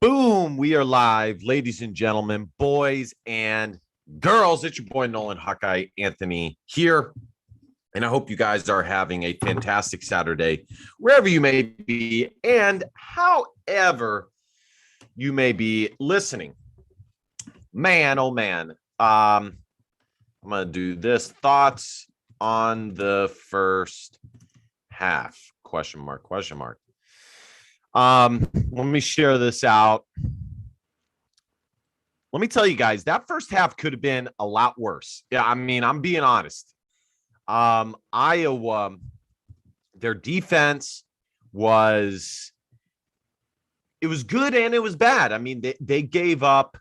Boom, we are live, ladies and gentlemen, boys and girls. It's your boy Nolan Hawkeye Anthony here. And I hope you guys are having a fantastic Saturday, wherever you may be, and however you may be listening. Man, oh man. I'm gonna do this. Thoughts on the first half? Question mark, question mark. Let me share this out. Let me tell you guys, that first half could have been a lot worse. Yeah, I mean, I'm being honest. Iowa, their defense was good and it was bad. I mean, they gave up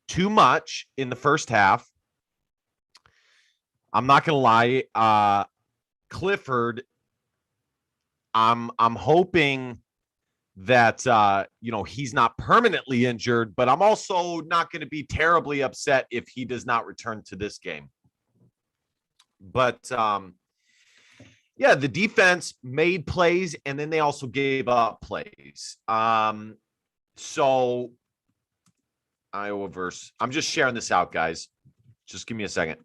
too much in the first half. I'm not gonna lie. Clifford, I'm hoping that he's not permanently injured, but I'm also not going to be terribly upset if he does not return to this game. But yeah, the defense made plays and then they also gave up plays. So Iowa versus, I'm just sharing this out, guys. Just give me a second.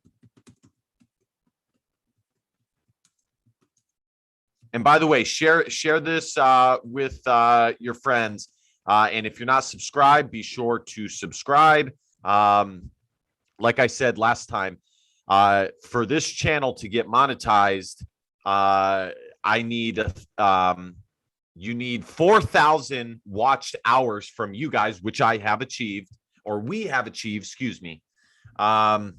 And by the way, share this with your friends. And if you're not subscribed, be sure to subscribe. Like I said last time, for this channel to get monetized, I need you need 4,000 watched hours from you guys, which I have achieved, or we have achieved, excuse me. And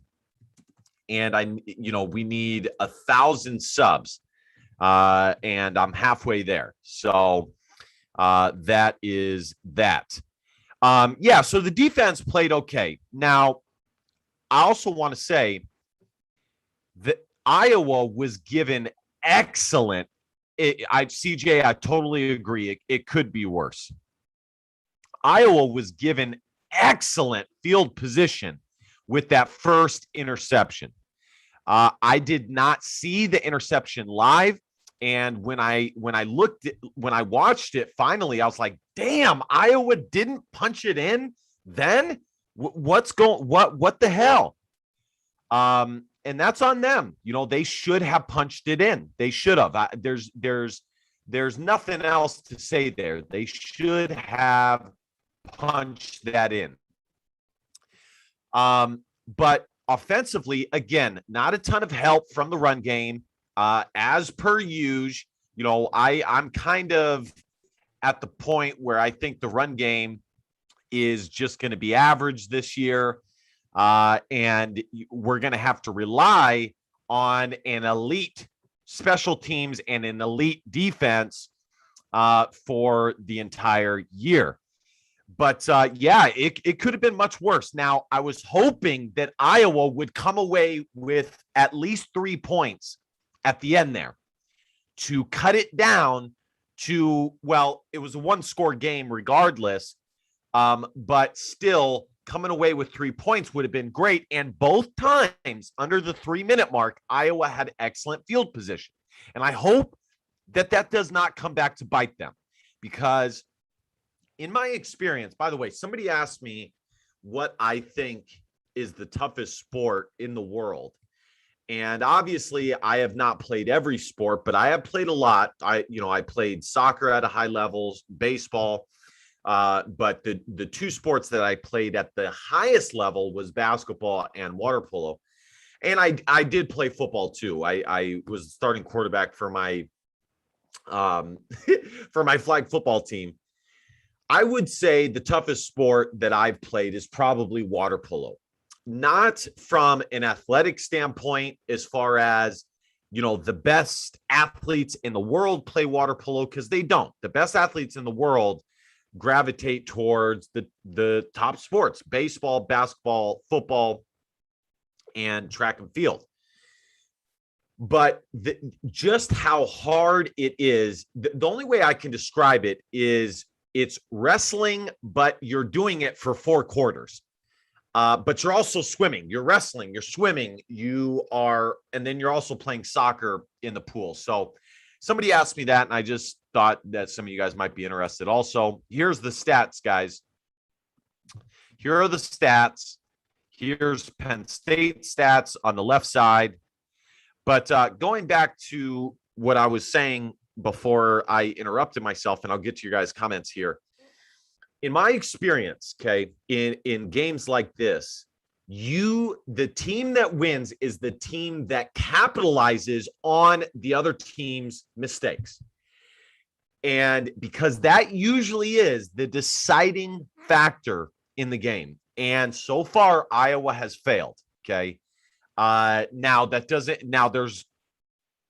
we need 1,000 subs. And I'm halfway there. So that is that. Yeah, so the defense played okay. Now, I also want to say that Iowa was given excellent. CJ, I totally agree. It could be worse. Iowa was given excellent field position with that first interception. I did not see the interception live. And when I watched it, finally, I was like, damn, Iowa didn't punch it in. Then what the hell? And that's on them. They should have punched it in. They should have. There's nothing else to say there. They should have punched that in. But offensively, again, not a ton of help from the run game. As per usual, I'm kind of at the point where I think the run game is just going to be average this year. And we're going to have to rely on an elite special teams and an elite defense for the entire year. But yeah, it could have been much worse. Now, I was hoping that Iowa would come away with at least 3 points at the end there to cut it down to, well, it was a 1-score game regardless, but still coming away with 3 points would have been great. And both times under the 3-minute mark, Iowa had excellent field position. And I hope that does not come back to bite them, because in my experience, by the way, somebody asked me what I think is the toughest sport in the world. And obviously I have not played every sport, but I have played a lot. I played soccer at a high level, baseball. But the two sports that I played at the highest level was basketball and water polo. And I did play football too. I was starting quarterback for my for my flag football team. I would say the toughest sport that I've played is probably water polo. Not from an athletic standpoint, as far as, the best athletes in the world play water polo, because they don't. The best athletes in the world gravitate towards the top sports: baseball, basketball, football, and track and field. But just how hard it is, the only way I can describe it is it's wrestling, but you're doing it for 4 quarters. But you're also swimming, you're wrestling, you're swimming, and then you're also playing soccer in the pool. So Somebody asked me that, and I just thought that some of you guys might be interested. Also, here's the stats, guys. Here are the stats. Here's Penn State stats on the left side. But going back to what I was saying before I interrupted myself, and I'll get to your guys' comments here. In my experience, okay, in games like this, the team that wins is the team that capitalizes on the other team's mistakes. And because that usually is the deciding factor in the game. And so far, Iowa has failed. Okay. Now that doesn't, now there's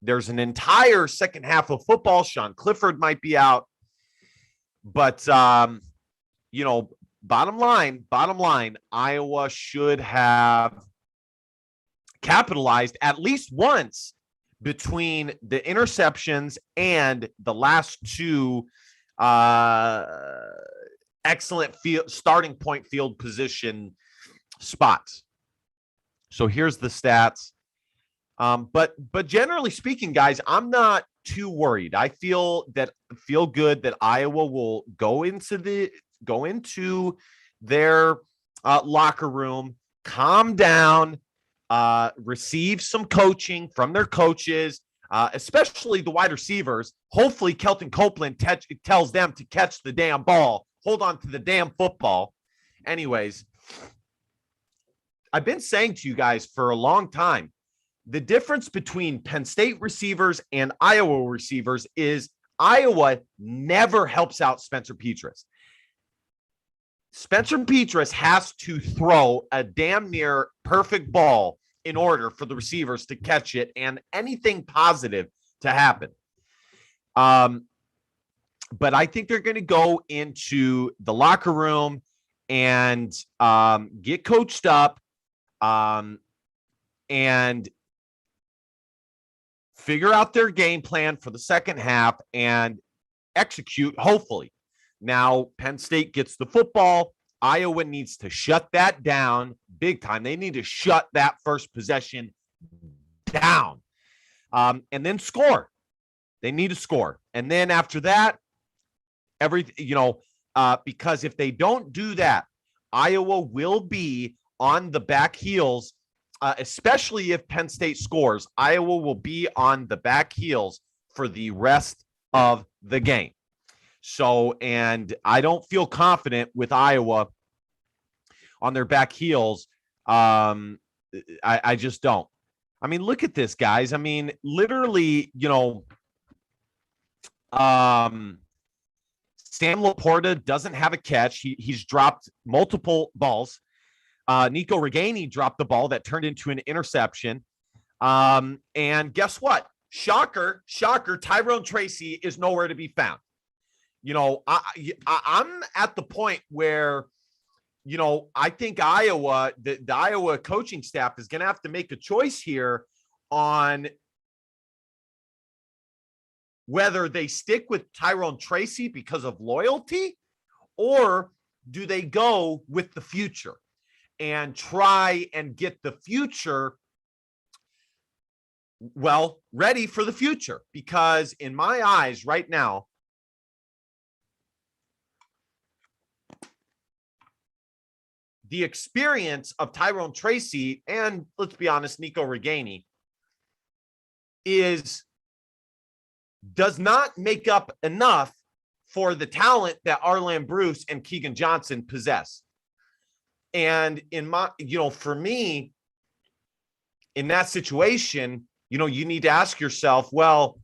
an entire second half of football. Sean Clifford might be out, but you know, bottom line, Iowa should have capitalized at least once between the interceptions and the last two excellent starting point field position spots. So here's the stats. But generally speaking, guys, I'm not too worried. I feel good that Iowa will go into their locker room, calm down, receive some coaching from their coaches, especially the wide receivers. Hopefully, Kelton Copeland tells them to catch the damn ball, hold on to the damn football. Anyways, I've been saying to you guys for a long time, the difference between Penn State receivers and Iowa receivers is Iowa never helps out Spencer Petras. Spencer Petras has to throw a damn near perfect ball in order for the receivers to catch it and anything positive to happen. But I think they're going to go into the locker room and get coached up and figure out their game plan for the second half and execute, hopefully. Now, Penn State gets the football. Iowa needs to shut that down big time. They need to shut that first possession down and then score. They need to score. And then after that, because if they don't do that, Iowa will be on the back heels, especially if Penn State scores. Iowa will be on the back heels for the rest of the game. So, and I don't feel confident with Iowa on their back heels. I just don't. I mean, look at this, guys. I mean, literally, Sam Laporta doesn't have a catch. He's dropped multiple balls. Nico Reganey dropped the ball that turned into an interception. And guess what? Shocker, Tyrone Tracy is nowhere to be found. I'm at the point where, I think Iowa, the Iowa coaching staff is going to have to make a choice here on whether they stick with Tyrone Tracy because of loyalty, or do they go with the future and try and get the future, ready for the future. Because in my eyes right now, the experience of Tyrone Tracy and, let's be honest, Nico Reganey does not make up enough for the talent that Arland Bruce and Keegan Johnson possess. And for me, in that situation, you need to ask yourself, well,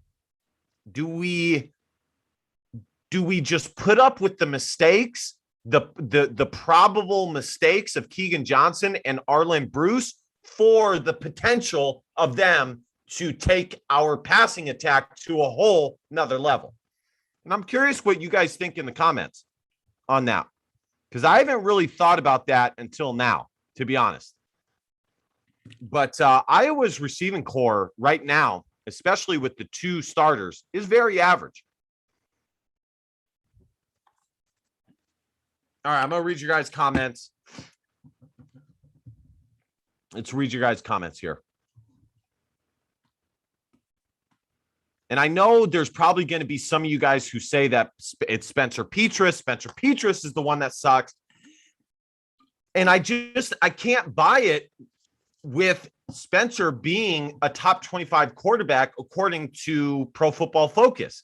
do we just put up with the mistakes, the probable mistakes of Keegan Johnson and Arland Bruce for the potential of them to take our passing attack to a whole nother level? And I'm curious what you guys think in the comments on that, because I haven't really thought about that until now, to be honest. But Iowa's receiving core right now, especially with the two starters, is very average. All right, I'm going to read your guys' comments. Let's read your guys' comments here. And I know there's probably going to be some of you guys who say that it's Spencer Petras. Spencer Petras is the one that sucks. And I can't buy it with Spencer being a top 25 quarterback, according to Pro Football Focus.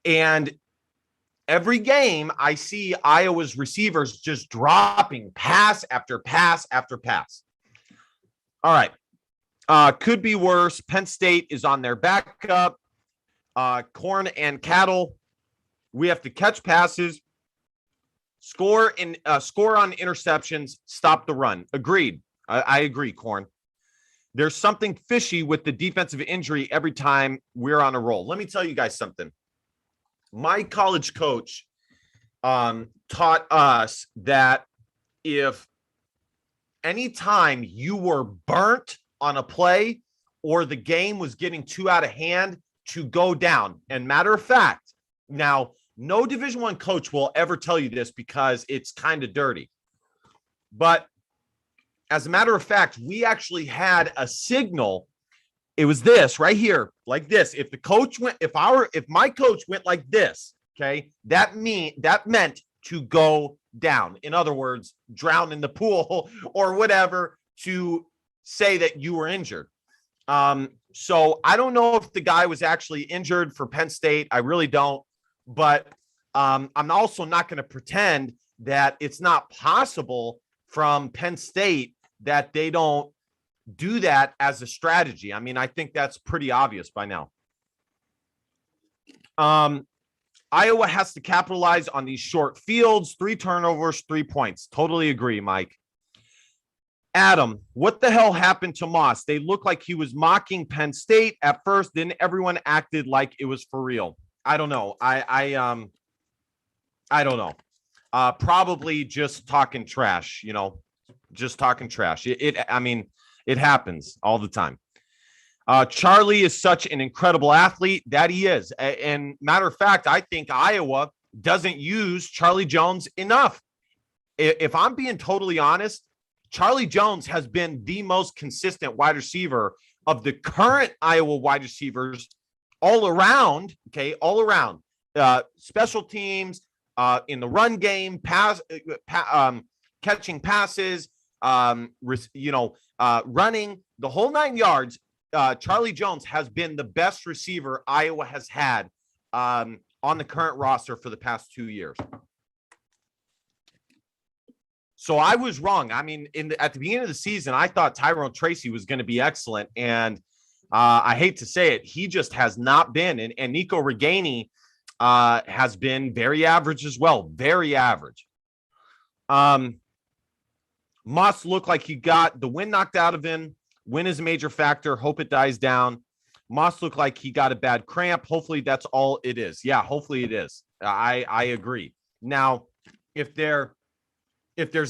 And every game I see Iowa's receivers just dropping pass after pass after pass. All right. Could be worse. Penn State is on their backup. Corn and cattle. We have to catch passes, score on interceptions, stop the run. Agreed. I agree, Corn. There's something fishy with the defensive injury every time we're on a roll. Let me tell you guys something. My college coach taught us that if anytime you were burnt on a play or the game was getting too out of hand, to go down. And matter of fact, now no Division I coach will ever tell you this because it's kind of dirty. But as a matter of fact, we actually had a signal. It was this right here, like this. If the coach went, if my coach went like this, okay, that meant to go down. In other words, drown in the pool or whatever, to say that you were injured. So I don't know if the guy was actually injured for Penn State. I really don't. But I'm also not going to pretend that it's not possible from Penn State that they don't do that as a strategy. I mean, I think that's pretty obvious by now. Iowa has to capitalize on these short fields, 3 turnovers, 3 points. Totally agree, Mike. Adam, what the hell happened to Moss? They looked like he was mocking Penn State at first. Then everyone acted like it was for real. I don't know. I don't know. Probably just talking trash, just talking trash. I mean, it happens all the time. Charlie is such an incredible athlete. That he is. And matter of fact, I think Iowa doesn't use Charlie Jones enough. If I'm being totally honest, Charlie Jones has been the most consistent wide receiver of the current Iowa wide receivers all around. Okay. All around, special teams, in the run game, catching passes, running the whole 9 yards. Charlie Jones has been the best receiver Iowa has had on the current roster for the past 2 years. So I was wrong. I mean, at the beginning of the season, I thought Tyrone Tracy was going to be excellent. And I hate to say it, he just has not been. And Nico Reganey has been very average as well. Very average. Moss looked like he got the wind knocked out of him. Wind is a major factor. Hope it dies down. Moss looked like he got a bad cramp. Hopefully that's all it is. Yeah, hopefully it is. I agree. Now, if there's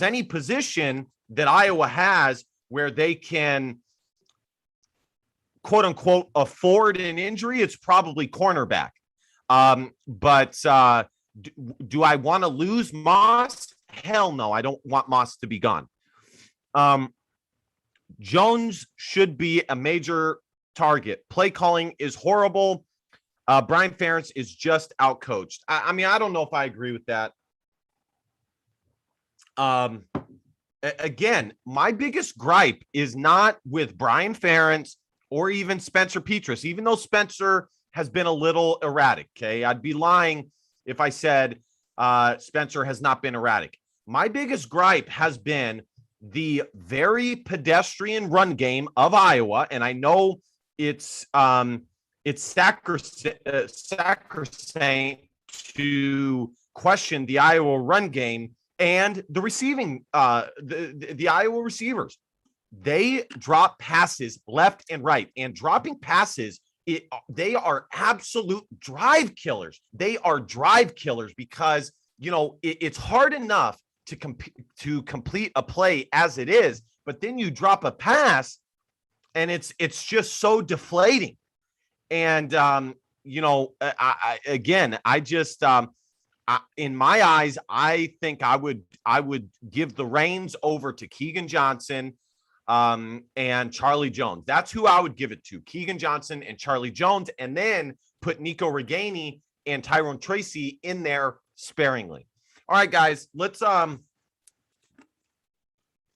any position that Iowa has where they can, quote unquote, afford an injury, it's probably cornerback. But do I want to lose Moss? Hell no. I don't want Moss to be gone. Jones should be a major target. Play calling is horrible. Brian Ferentz is just outcoached. I mean, I don't know if I agree with that. Again, my biggest gripe is not with Brian Ferentz or even Spencer Petras, even though Spencer has been a little erratic. Okay. I'd be lying if I said Spencer has not been erratic. My biggest gripe has been the very pedestrian run game of Iowa. And I know it's sacrosanct to question the Iowa run game and the receiving, the Iowa receivers. They drop passes left and right, and dropping passes, they are absolute drive killers. They are drive killers because, it's hard enough to complete a play as it is, but then you drop a pass and it's just so deflating. And, in my eyes, I think I would give the reins over to Keegan Johnson. and Charlie Jones. That's who I would give it to. Keegan Johnson and Charlie Jones, and then put Nico Reganey and Tyrone Tracy in there sparingly. All right, guys, let's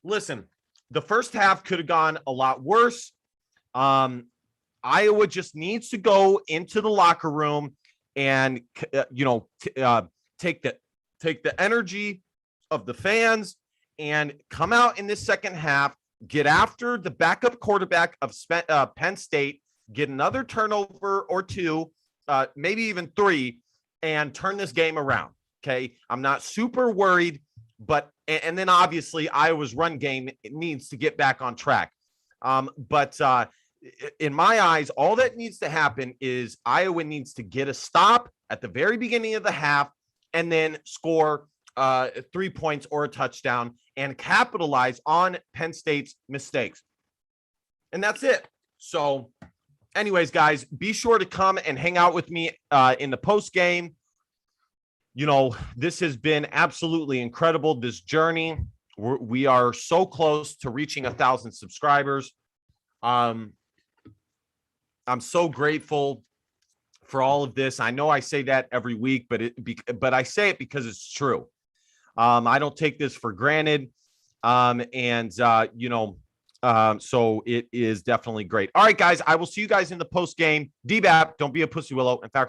listen. The first half could have gone a lot worse. Iowa just needs to go into the locker room and take the energy of the fans and come out in this second half, get after the backup quarterback of Penn State, get another turnover or two, maybe even three, and turn this game around. Okay, I'm not super worried, but and then obviously Iowa's run game needs to get back on track. But in my eyes, all that needs to happen is Iowa needs to get a stop at the very beginning of the half and then score 3 points or a touchdown and capitalize on Penn State's mistakes. And that's it. So anyways, guys, be sure to come and hang out with me in the post game. You know, this has been absolutely incredible, this journey. We are so close to reaching 1,000 subscribers. I'm so grateful for all of this. I know I say that every week, but I say it because it's true. I don't take this for granted. So it is definitely great. All right, guys, I will see you guys in the post game. DBAP, don't be a pussy willow. In fact,